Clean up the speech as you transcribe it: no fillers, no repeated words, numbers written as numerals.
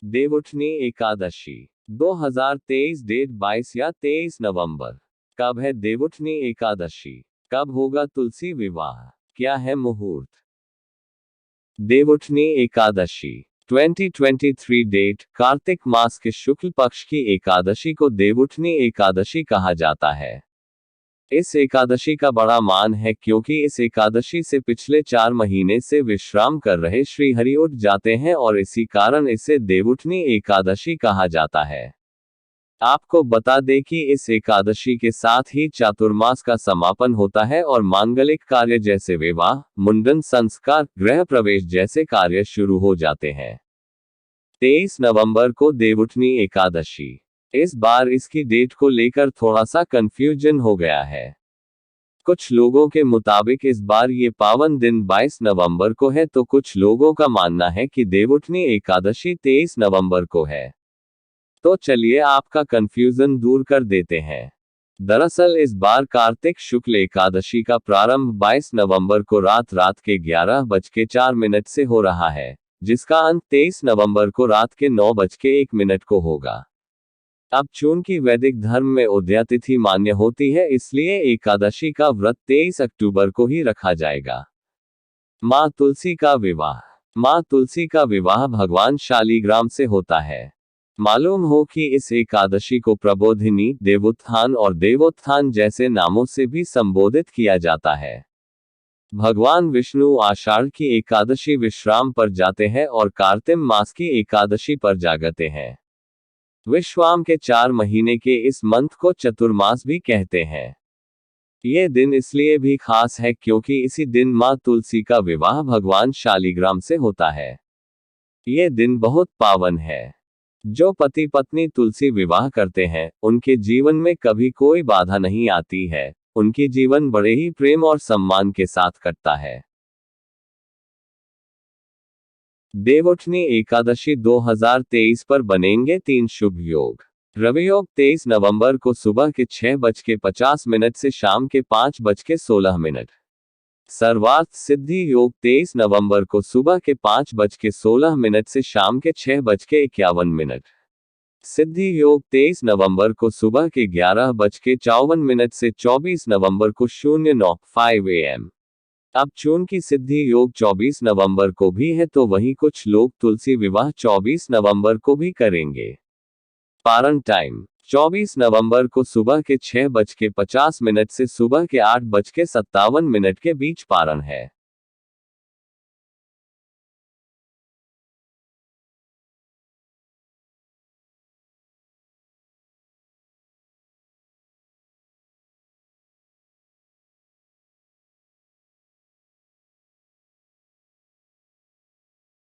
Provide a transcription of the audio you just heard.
Devuthani Ekadashi 2023 date 22 या 23 नवंबर। कब है देवउठनी एकादशी? कब होगा तुलसी विवाह? क्या है मुहूर्त? देवउठनी एकादशी 2023 डेट कार्तिक मास के शुक्ल पक्ष की एकादशी को देवउठनी एकादशी कहा जाता है। इस एकादशी का बड़ा मान है क्योंकि इस एकादशी से पिछले 4 महीने से विश्राम कर रहे श्रीहरि उठ जाते हैं और इसी कारण इसे देवउठनी एकादशी कहा जाता है। आपको बता दें कि इस एकादशी के साथ ही चातुर्मास का समापन होता है और मांगलिक कार्य जैसे विवाह, मुंडन संस्कार, गृह प्रवेश जैसे कार्य शुरू हो जाते हैं। 23 नवंबर को देवउठनी एकादशी। इस बार इसकी डेट को लेकर थोड़ा सा कंफ्यूजन हो गया है। कुछ लोगों के मुताबिक इस बार ये पावन दिन 22 नवंबर को है तो कुछ लोगों का मानना है कि देवउठनी एकादशी 23 नवंबर को है। तो चलिए आपका कंफ्यूजन दूर कर देते हैं। दरअसल इस बार कार्तिक शुक्ल एकादशी का प्रारंभ 22 नवंबर को रात के 11:04 से हो रहा है, जिसका अंत 23 नवंबर को रात के 9:01 को होगा। अब चूंकि वैदिक धर्म में उदया तिथि मान्य होती है इसलिए एकादशी का व्रत 23 अक्टूबर को ही रखा जाएगा। माँ तुलसी का विवाह। माँ तुलसी का विवाह भगवान शालीग्राम से होता है। मालूम हो कि इस एकादशी को प्रबोधिनी, देवोत्थान और देवोत्थान जैसे नामों से भी संबोधित किया जाता है। भगवान विष्णु आषाढ़ की एकादशी विश्राम पर जाते हैं और कार्तिक मास की एकादशी पर जागते हैं। विश्वाम के 4 महीने के इस मंथ को चतुर्मास भी कहते हैं। ये दिन इसलिए भी खास है क्योंकि इसी दिन माँ तुलसी का विवाह भगवान शालीग्राम से होता है। ये दिन बहुत पावन है। जो पति पत्नी तुलसी विवाह करते हैं उनके जीवन में कभी कोई बाधा नहीं आती है, उनकी जीवन बड़े ही प्रेम और सम्मान के साथ कटता है। देवउठनी एकादशी 2023 पर बनेंगे 3 शुभ योग। रवि योग 23 नवंबर को सुबह के 6:50 से शाम के 5:16। सर्वार्थ सिद्धि योग 23 नवंबर को सुबह के 5:16 से शाम के 6:51। सिद्धि योग 23 नवंबर को सुबह के 11:54 से 24 नवंबर को 09:05 AM। अब चूंकि सिद्धि योग 24 नवंबर को भी है तो वहीं कुछ लोग तुलसी विवाह 24 नवंबर को भी करेंगे। पारण टाइम 24 नवंबर को सुबह के 6:50 से सुबह के 8:57 के बीच पारण है।